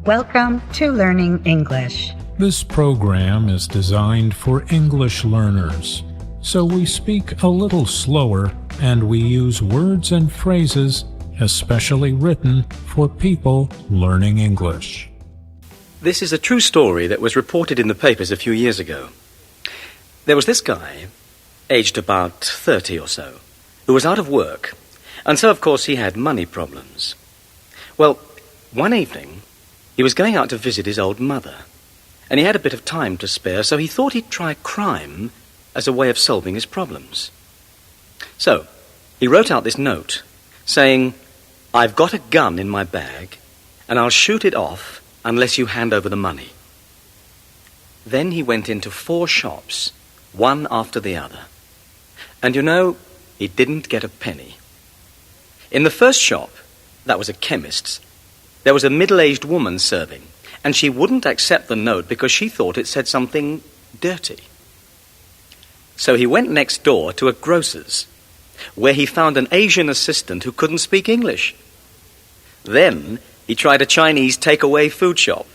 Welcome to Learning English. This program is designed for English learners, so we speak a little slower and we use words and phrases especially written for people learning English. This is a true story that was reported in the papers a few years ago. There was this guy, aged about 30 or so, who was out of work, and so of course he had money problems. Well, one evening he was going out to visit his old mother, and he had a bit of time to spare, so he thought he'd try crime as a way of solving his problems. So he wrote out this note saying, "I've got a gun in my bag, and I'll shoot it off unless you hand over the money." Then he went into 4 shops, one after the other. And you know, he didn't get a penny. In the first shop, that was a chemist's, there was a middle-aged woman serving, and she wouldn't accept the note because she thought it said something dirty. So he went next door to a grocer's, where he found an Asian assistant who couldn't speak English. Then he tried a Chinese takeaway food shop.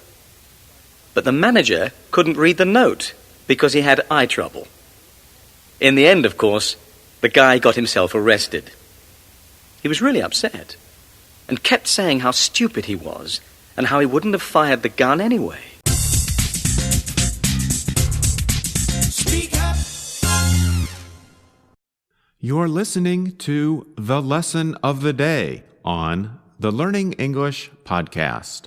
But the manager couldn't read the note because he had eye trouble. In the end, of course, the guy got himself arrested. He was really upset and kept saying how stupid he was and how he wouldn't have fired the gun anyway. Speak up. You're listening to the Lesson of the Day on the Learning English podcast.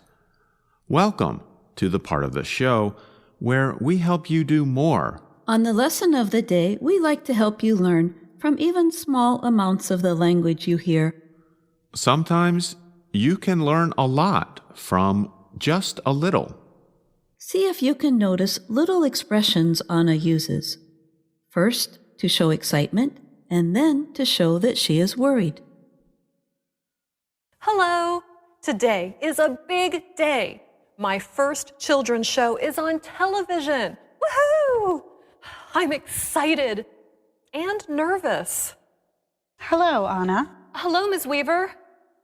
Welcome to the part of the show where we help you do more. On the Lesson of the Day, we like to help you learn from even small amounts of the language you hear. Sometimes you can learn a lot from just a little. See if you can notice little expressions Anna uses. First, to show excitement, and then to show that she is worried. Hello! Today is a big day. My first children's show is on television. Woohoo! I'm excited and nervous. Hello, Anna. Hello, Ms. Weaver.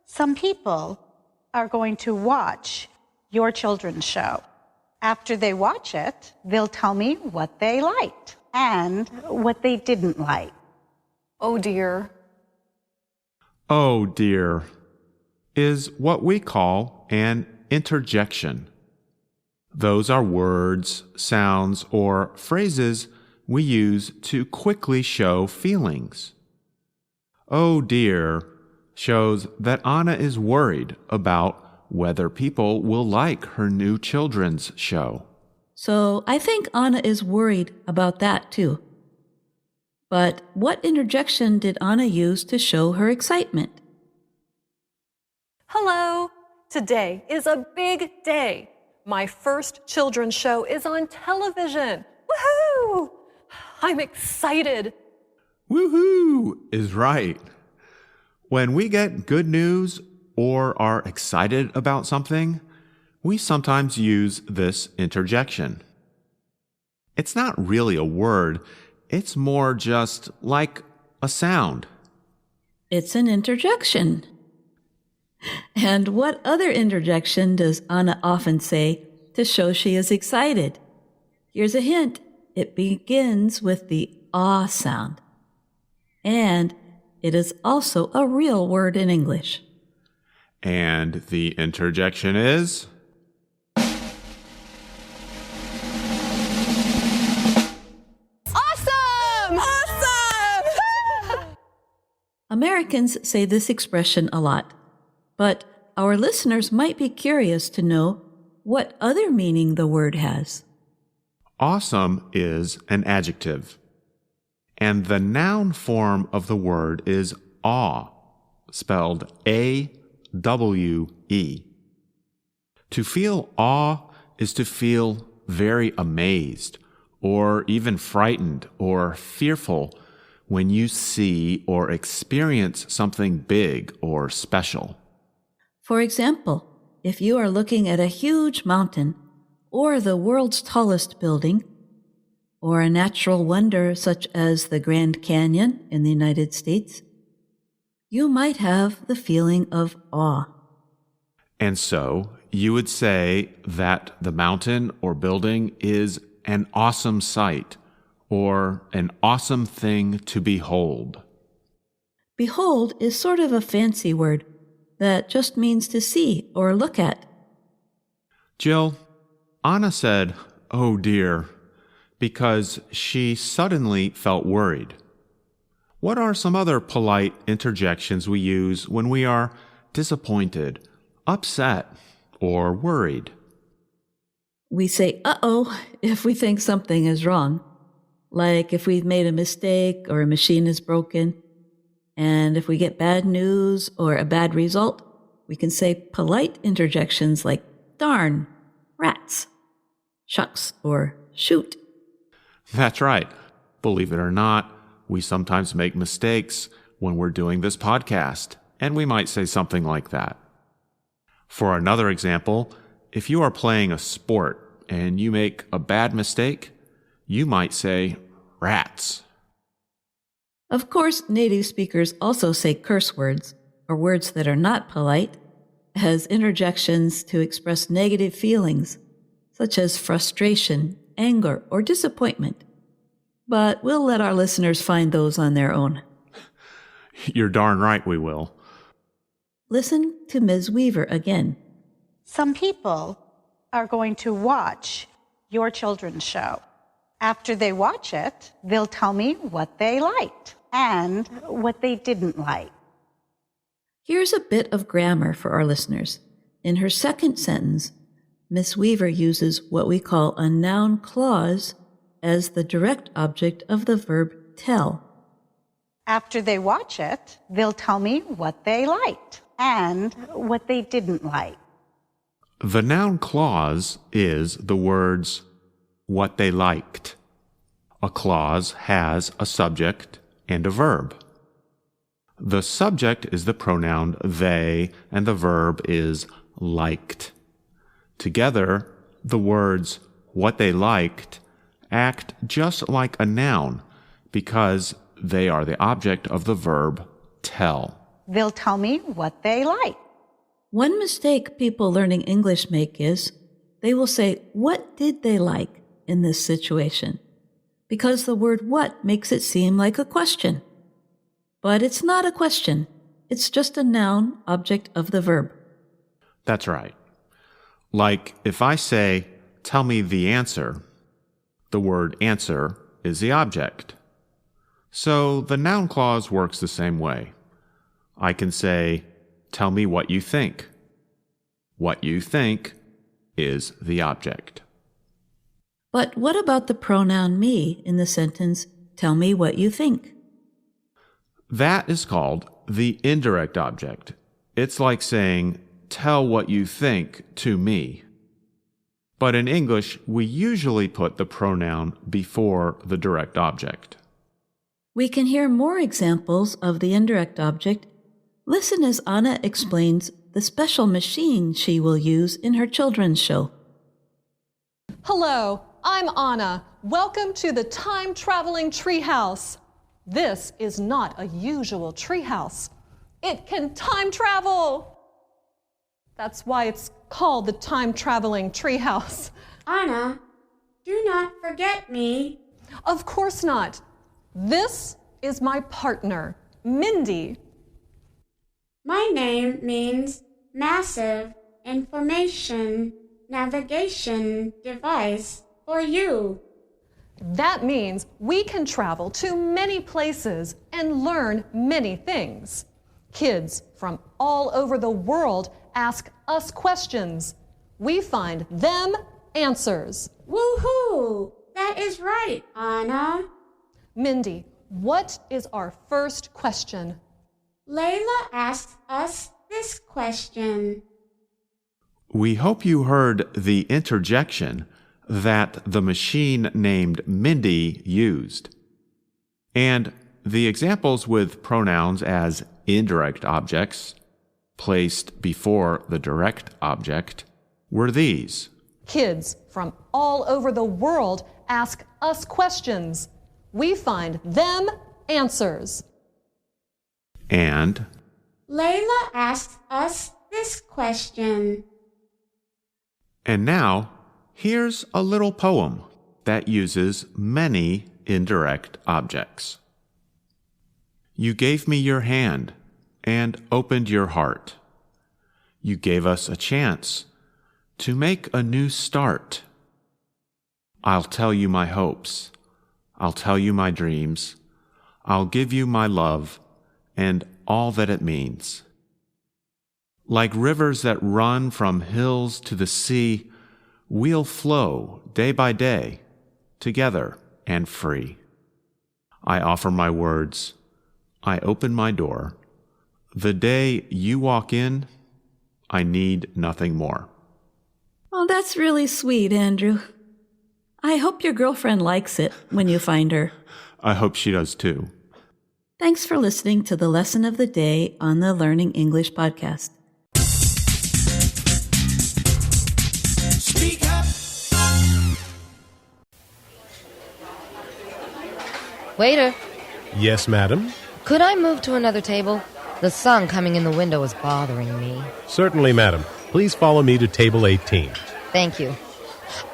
Some people are going to watch your children's show. After they watch it, they'll tell me what they liked and what they didn't like. Oh dear. Oh dear is what we call an interjection. Those are words, sounds, or phrases we use to quickly show feelings. Oh dear shows that Anna is worried about whether people will like her new children's show. So I think Anna is worried about that too. But what interjection did Anna use to show her excitement? Hello! Today is a big day. My first children's show is on television. Woohoo! I'm excited. Woohoo is right. When we get good news or are excited about something, we sometimes use this interjection. It's not really a word, it's more just like a sound. It's an interjection. And what other interjection does Anna often say to show she is excited? Here's a hint. It begins with the ah sound. And it is also a real word in English. And the interjection is... Awesome! Awesome! Americans say this expression a lot, but our listeners might be curious to know what other meaning the word has. Awesome is an adjective, and the noun form of the word is awe, spelled A-W-E. To feel awe is to feel very amazed, or even frightened or fearful when you see or experience something big or special. For example, if you are looking at a huge mountain, or the world's tallest building, or a natural wonder such as the Grand Canyon in the United States, you might have the feeling of awe. And so you would say that the mountain or building is an awesome sight or an awesome thing to behold. Behold is sort of a fancy word that just means to see or look at. Jill, Anna said, "Oh dear," because she suddenly felt worried. What are some other polite interjections we use when we are disappointed, upset, or worried? We say, uh-oh, if we think something is wrong, like if we've made a mistake or a machine is broken. And if we get bad news or a bad result, we can say polite interjections like darn, rats, shucks, or shoot. That's right. Believe it or not, we sometimes make mistakes when we're doing this podcast, and we might say something like that. For another example, if you are playing a sport and you make a bad mistake, you might say rats. Of course, native speakers also say curse words, or words that are not polite, as interjections to express negative feelings, such as frustration, anger, or disappointment. But we'll let our listeners find those on their own. You're darn right we will. Listen to Ms. Weaver again. Some people are going to watch your children's show. After they watch it, they'll tell me what they liked and what they didn't like. Here's a bit of grammar for our listeners. In her second sentence, Miss Weaver uses what we call a noun clause as the direct object of the verb tell. After they watch it, they'll tell me what they liked and what they didn't like. The noun clause is the words what they liked. A clause has a subject and a verb. The subject is the pronoun they, and the verb is liked. Together, the words what they liked act just like a noun because they are the object of the verb tell. They'll tell me what they like. One mistake people learning English make is they will say, what did they like in this situation? Because the word what makes it seem like a question. But it's not a question. It's just a noun object of the verb. That's right. Like if I say, tell me the answer, the word answer is the object. So the noun clause works the same way. I can say, tell me what you think. What you think is the object. But what about the pronoun me in the sentence, tell me what you think? That is called the indirect object. It's like saying, tell what you think to me. But in English, we usually put the pronoun before the direct object. We can hear more examples of the indirect object. Listen as Anna explains the special machine she will use in her children's show. Hello, I'm Anna. Welcome to the time-traveling treehouse. This is not a usual treehouse. It can time travel. That's why it's called the time-traveling treehouse. Anna, do not forget me. Of course not. This is my partner, Mindy. My name means massive information navigation device for you. That means we can travel to many places and learn many things. Kids from all over the world ask us questions. We find them answers. Woohoo! That is right, Anna. Mindy, what is our first question? Layla asks us this question. We hope you heard the interjection that the machine named Mindy used. And the examples with pronouns as indirect objects placed before the direct object were these. Kids from all over the world ask us questions. We find them answers. And Layla asks us this question. And now, here's a little poem that uses many indirect objects. You gave me your hand and opened your heart. You gave us a chance to make a new start. I'll tell you my hopes. I'll tell you my dreams. I'll give you my love and all that it means. Like rivers that run from hills to the sea, we'll flow day by day, together and free. I offer my words. I open my door. The day you walk in, I need nothing more. Oh, that's really sweet, Andrew. I hope your girlfriend likes it when you find her. I hope she does too. Thanks for listening to the lesson of the day on the Learning English podcast. Speak up. Waiter, Yes, madam. could I move to another table? The sun coming in the window is bothering me. Certainly, madam. Please follow me to table 18. Thank you.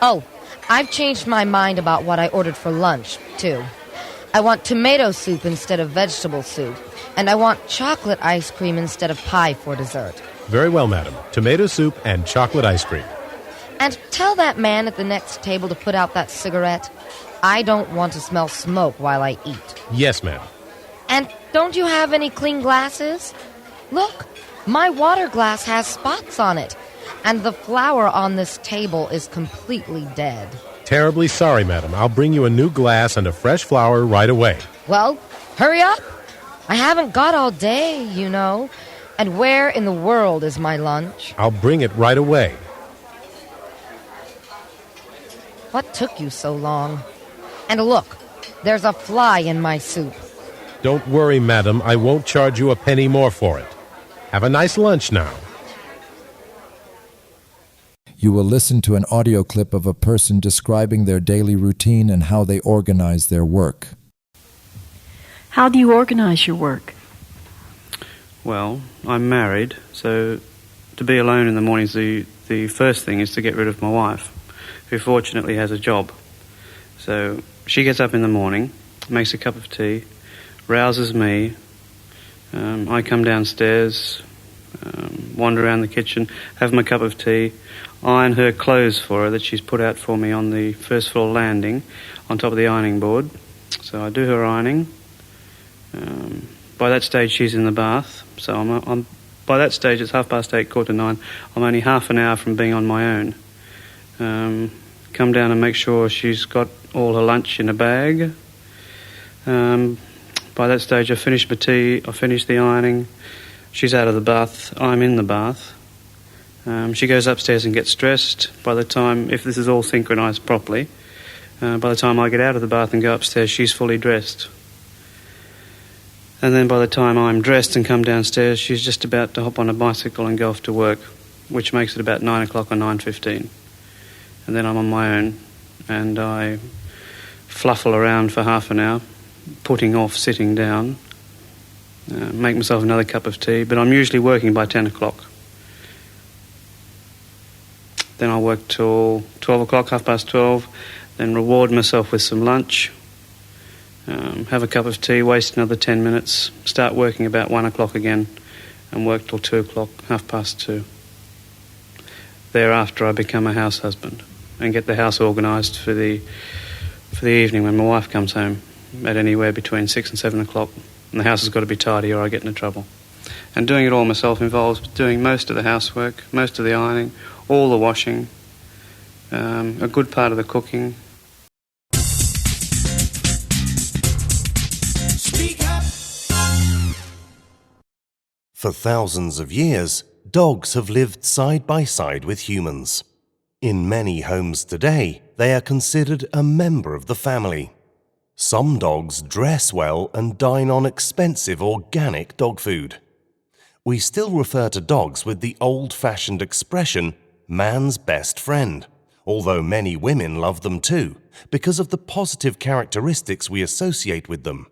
Oh, I've changed my mind about what I ordered for lunch, too. I want tomato soup instead of vegetable soup, and I want chocolate ice cream instead of pie for dessert. Very well, madam. Tomato soup and chocolate ice cream. And tell that man at the next table to put out that cigarette. I don't want to smell smoke while I eat. Yes, ma'am. And don't you have any clean glasses? Look, my water glass has spots on it, and the flower on this table is completely dead. Terribly sorry, madam. I'll bring you a new glass and a fresh flower right away. Well, hurry up. I haven't got all day, you know. And where in the world is my lunch? I'll bring it right away. What took you so long? And look, there's a fly in my soup. Don't worry, madam. I won't charge you a penny more for it. Have a nice lunch now. You will listen to an audio clip of a person describing their daily routine and how they organize their work. How do you organize your work? Well, I'm married, so to be alone in the mornings, the first thing is to get rid of my wife, who fortunately has a job. So she gets up in the morning, makes a cup of tea, rouses me. I come downstairs, wander around the kitchen, have my cup of tea, iron her clothes for her that she's put out for me on the first floor landing on top of the ironing board. So I do her ironing. By that stage she's in the bath, so I'm by that stage it's 8:30, 8:45. I'm only half an hour from being on my own. Come down and make sure she's got all her lunch in a bag. By that stage I finish my tea, I finish the ironing, she's out of the bath, I'm in the bath. She goes upstairs and gets dressed. By the time, if this is all synchronised properly, by the time I get out of the bath and go upstairs, she's fully dressed. And then by the time I'm dressed and come downstairs, she's just about to hop on a bicycle and go off to work, which makes it about 9 o'clock or 9:15. And then I'm on my own, and I fluffle around for half an hour, putting off sitting down, make myself another cup of tea, but I'm usually working by 10 o'clock. Then I'll work till 12 o'clock, 12:30, then reward myself with some lunch, have a cup of tea, waste another 10 minutes, start working about 1 o'clock again, and work till 2 o'clock, 2:30. Thereafter I become a house husband and get the house organised for the evening when my wife comes home at anywhere between 6 and 7 o'clock, and the house has got to be tidy or I get into trouble. And doing it all myself involves doing most of the housework, most of the ironing, all the washing, a good part of the cooking. Speak up. For thousands of years, dogs have lived side by side with humans. In many homes today, they are considered a member of the family. Some dogs dress well and dine on expensive organic dog food. We still refer to dogs with the old-fashioned expression, man's best friend, although many women love them too, because of the positive characteristics we associate with them: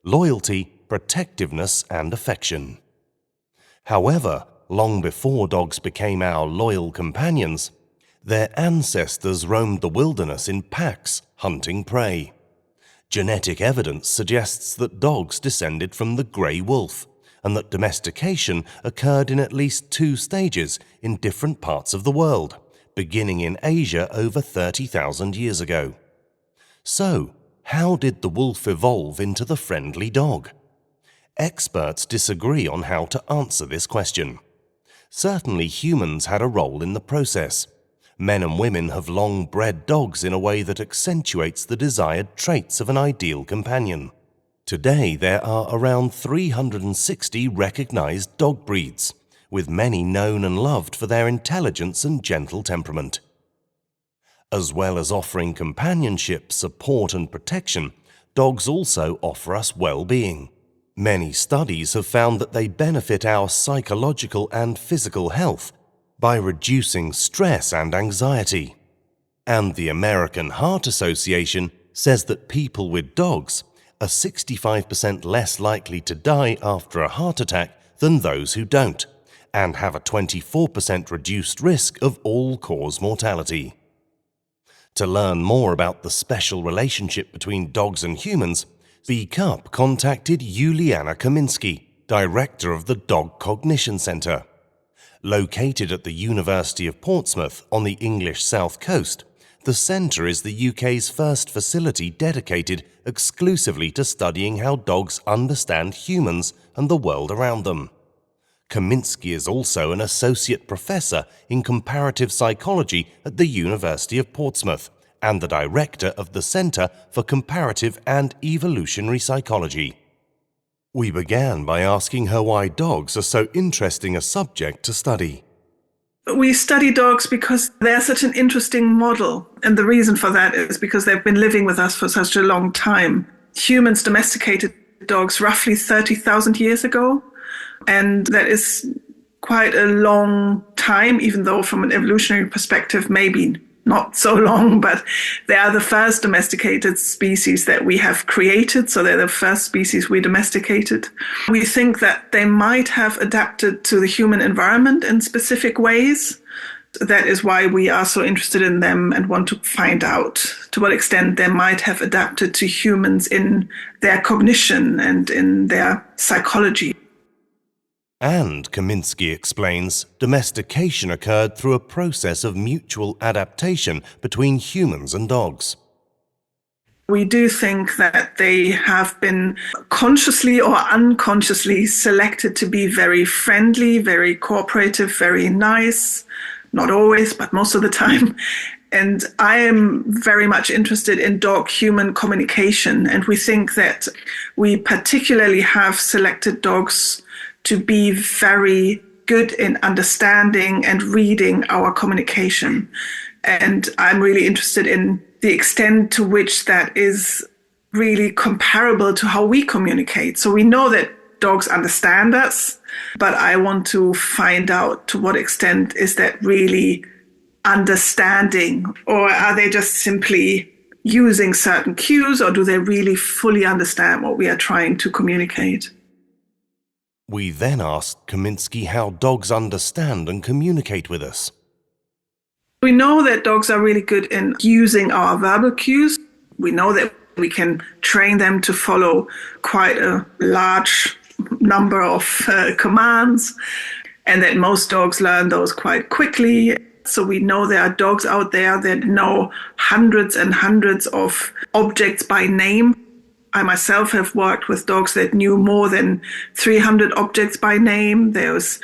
loyalty, protectiveness, and affection. However, long before dogs became our loyal companions, Their ancestors roamed the wilderness in packs, hunting prey. Genetic evidence suggests that dogs descended from the grey wolf, and that domestication occurred in at least 2 stages in different parts of the world, beginning in Asia over 30,000 years ago. So, how did the wolf evolve into the friendly dog? Experts disagree on how to answer this question. Certainly humans had a role in the process. Men and women have long bred dogs in a way that accentuates the desired traits of an ideal companion. Today there are around 360 recognized dog breeds, with many known and loved for their intelligence and gentle temperament. As well as offering companionship, support and protection, dogs also offer us well-being. Many studies have found that they benefit our psychological and physical health by reducing stress and anxiety. And the American Heart Association says that people with dogs are 65% less likely to die after a heart attack than those who don't, and have a 24% reduced risk of all-cause mortality. To learn more about the special relationship between dogs and humans, BOOTCAMP contacted Juliana Kaminsky, director of the Dog Cognition Centre. Located at the University of Portsmouth on the English South Coast, the centre is the UK's first facility dedicated exclusively to studying how dogs understand humans and the world around them. Kaminsky is also an associate professor in comparative psychology at the University of Portsmouth and the director of the Centre for Comparative and Evolutionary Psychology. We began by asking her why dogs are so interesting a subject to study. We study dogs because they're such an interesting model, and the reason for that is because they've been living with us for such a long time. Humans domesticated dogs roughly 30,000 years ago, and that is quite a long time, even though from an evolutionary perspective, maybe not so long, but they are the first domesticated species that we have created, so they're the first species we domesticated. We think that they might have adapted to the human environment in specific ways. That is why we are so interested in them and want to find out to what extent they might have adapted to humans in their cognition and in their psychology. And, Kaminsky explains, domestication occurred through a process of mutual adaptation between humans and dogs. We do think that they have been consciously or unconsciously selected to be very friendly, very cooperative, very nice. Not always, but most of the time. And I am very much interested in dog-human communication. And we think that we particularly have selected dogs to be very good in understanding and reading our communication. And I'm really interested in the extent to which that is really comparable to how we communicate. So we know that dogs understand us, but I want to find out to what extent is that really understanding, or are they just simply using certain cues, or do they really fully understand what we are trying to communicate? We then asked Kaminsky how dogs understand and communicate with us. We know that dogs are really good in using our verbal cues. We know that we can train them to follow quite a large number of commands, and that most dogs learn those quite quickly. So we know there are dogs out there that know hundreds and hundreds of objects by name. I myself have worked with dogs that knew more than 300 objects by name. There was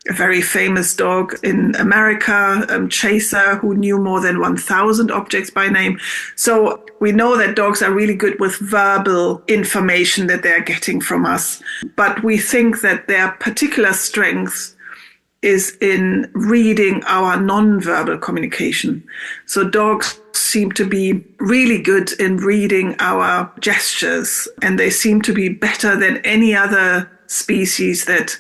a very famous dog in America, Chaser, who knew more than 1,000 objects by name. So we know that dogs are really good with verbal information that they're getting from us. But we think that their particular strength is in reading our non-verbal communication. So dogs seem to be really good in reading our gestures, and they seem to be better than any other species that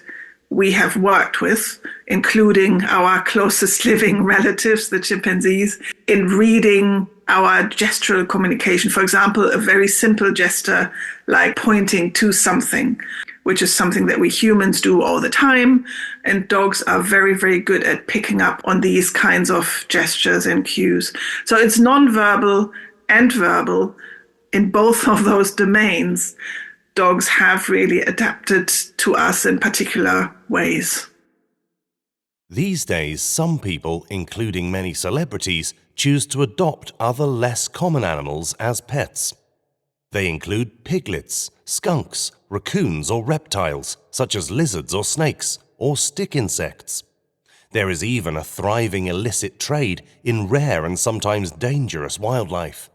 we have worked with, including our closest living relatives, the chimpanzees, in reading our gestural communication. For example, a very simple gesture like pointing to something. which is something that we humans do all the time. And dogs are very, very good at picking up on these kinds of gestures and cues. So it's nonverbal and verbal in both of those domains. Dogs have really adapted to us in particular ways. These days, some people, including many celebrities, choose to adopt other less common animals as pets. They include piglets, skunks, raccoons or reptiles, such as lizards or snakes, or stick insects. There is even a thriving illicit trade in rare and sometimes dangerous wildlife.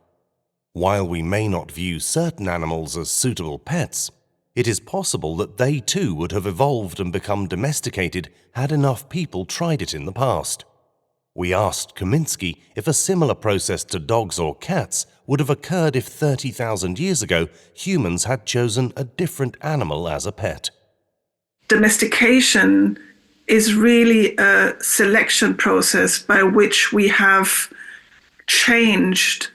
While we may not view certain animals as suitable pets, it is possible that they too would have evolved and become domesticated had enough people tried it in the past. We asked Kaminsky if a similar process to dogs or cats would have occurred if 30,000 years ago humans had chosen a different animal as a pet. Domestication is really a selection process by which we have changed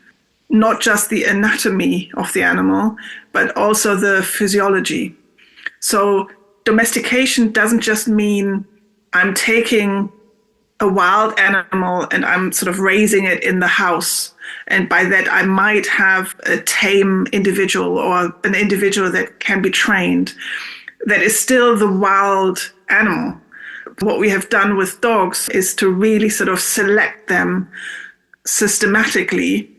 not just the anatomy of the animal, but also the physiology. So domestication doesn't just mean I'm taking a wild animal and I'm sort of raising it in the house. And by that, I might have a tame individual or an individual that can be trained. That is still the wild animal. What we have done with dogs is to really sort of select them systematically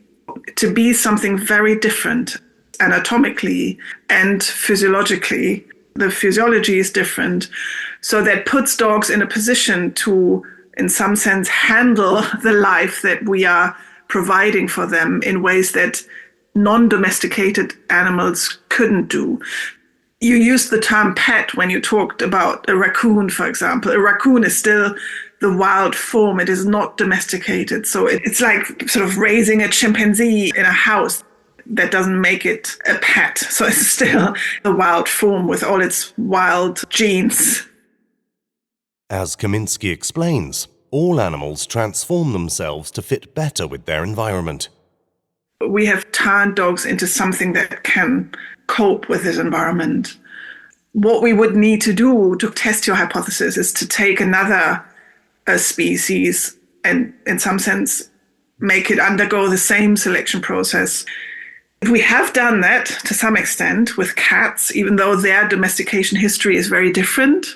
to be something very different anatomically and physiologically. The physiology is different. So that puts dogs in a position to, in some sense, handle the life that we are providing for them in ways that non-domesticated animals couldn't do. You used the term pet when you talked about a raccoon, for example. A raccoon is still the wild form. It is not domesticated. So it's like sort of raising a chimpanzee in a house. That doesn't make it a pet. So it's still the wild form with all its wild genes. As Kaminsky explains, all animals transform themselves to fit better with their environment. We have turned dogs into something that can cope with this environment. What we would need to do to test your hypothesis is to take another species and, in some sense, make it undergo the same selection process. We have done that to some extent with cats, even though their domestication history is very different.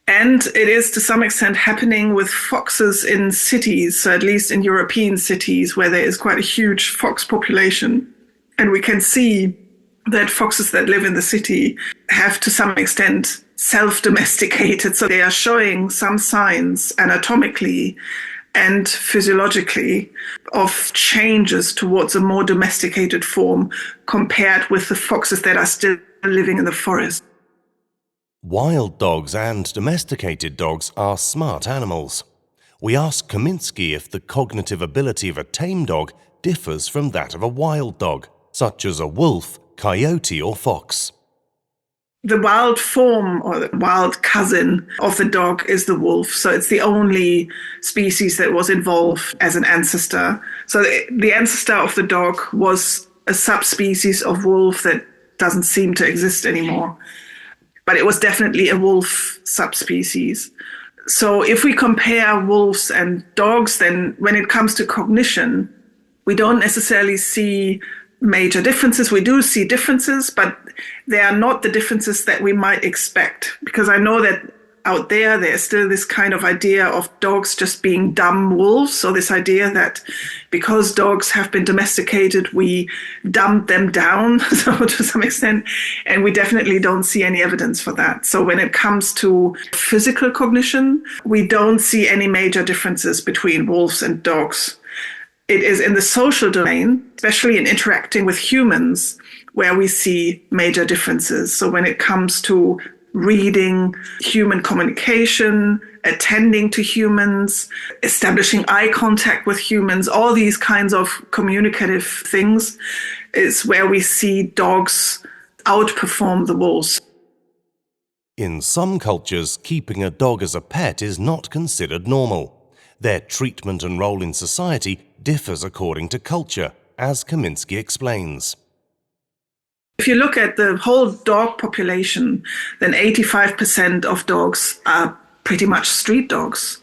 And it is to some extent happening with foxes in cities, so at least in European cities where there is quite a huge fox population. And we can see that foxes that live in the city have to some extent self-domesticated. So they are showing some signs anatomically and physiologically of changes towards a more domesticated form compared with the foxes that are still living in the forest. Wild dogs and domesticated dogs are smart animals. We asked Kaminsky if the cognitive ability of a tame dog differs from that of a wild dog, such as a wolf, coyote or fox. The wild form or the wild cousin of the dog is the wolf. So it's the only species that was involved as an ancestor. So the ancestor of the dog was a subspecies of wolf that doesn't seem to exist anymore. But it was definitely a wolf subspecies. So if we compare wolves and dogs, then when it comes to cognition, we don't necessarily see major differences. We do see differences, but they are not the differences that we might expect. Because I know that out there, there's still this kind of idea of dogs just being dumb wolves. So this idea that because dogs have been domesticated, we dump them down, so to some extent. And we definitely don't see any evidence for that. So when it comes to physical cognition, we don't see any major differences between wolves and dogs. It is in the social domain, especially in interacting with humans, where we see major differences. So when it comes to reading, human communication, attending to humans, establishing eye contact with humans, all these kinds of communicative things is where we see dogs outperform the wolves. In some cultures, keeping a dog as a pet is not considered normal. Their treatment and role in society differs according to culture, as Kaminsky explains. If you look at the whole dog population, then 85% of dogs are pretty much street dogs.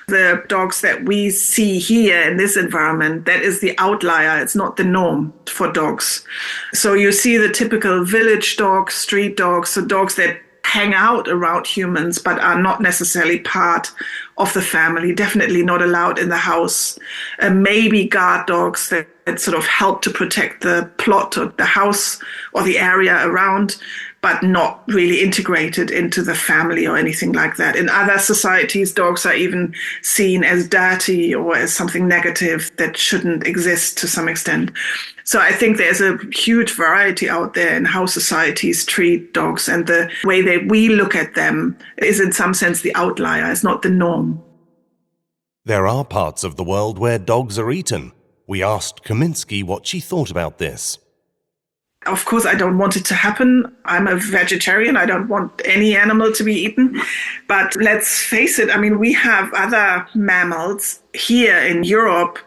The dogs that we see here in this environment, that is the outlier. It's not the norm for dogs. So you see the typical village dogs, street dogs, so dogs that hang out around humans but are not necessarily part of the family, definitely not allowed in the house. Maybe guard dogs that sort of help to protect the plot or the house or the area around, but not really integrated into the family or anything like that. In other societies, dogs are even seen as dirty or as something negative that shouldn't exist to some extent. So I think there's a huge variety out there in how societies treat dogs, and the way that we look at them is in some sense the outlier, it's not the norm. There are parts of the world where dogs are eaten. We asked Kaminsky what she thought about this. Of course, I don't want it to happen. I'm a vegetarian. I don't want any animal to be eaten. But let's face it, I mean, we have other mammals here in Europe,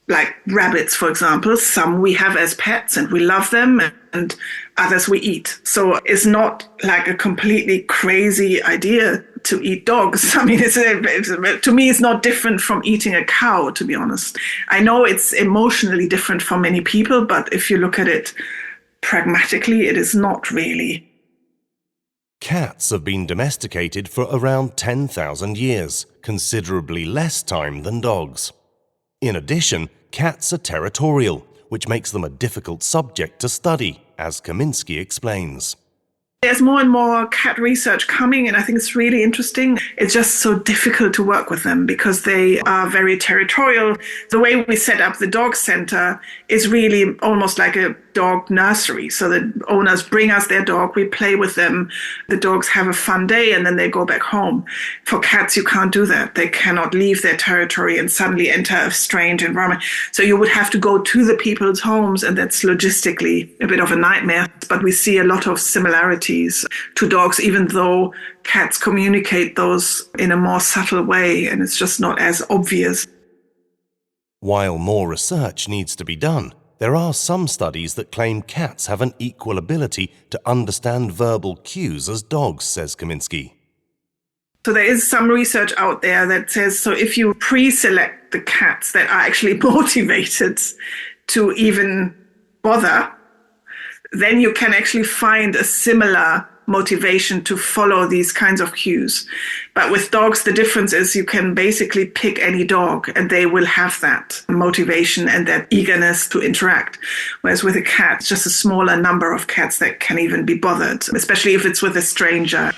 like rabbits, for example. Some we have as pets and we love them, and others we eat. So it's not like a completely crazy idea to eat dogs. I mean, to me, it's not different from eating a cow, to be honest. I know it's emotionally different for many people, but if you look at it pragmatically, it is not really. Cats have been domesticated for around 10,000 years, considerably less time than dogs. In addition, cats are territorial, which makes them a difficult subject to study, as Kaminsky explains. There's more and more cat research coming, and I think it's really interesting. It's just so difficult to work with them because they are very territorial. The way we set up the dog center is really almost like a dog nursery. So the owners bring us their dog, we play with them, the dogs have a fun day, and then they go back home. For cats, you can't do that. They cannot leave their territory and suddenly enter a strange environment. So you would have to go to the people's homes, and that's logistically a bit of a nightmare. But we see a lot of similarities to dogs, even though cats communicate those in a more subtle way, and it's just not as obvious. While more research needs to be done, there are some studies that claim cats have an equal ability to understand verbal cues as dogs, says Kaminsky. So there is some research out there that says, so if you pre-select the cats that are actually motivated to even bother, then you can actually find a similar motivation to follow these kinds of cues. But with dogs, the difference is you can basically pick any dog and they will have that motivation and that eagerness to interact. Whereas with a cat, it's just a smaller number of cats that can even be bothered, especially if it's with a stranger.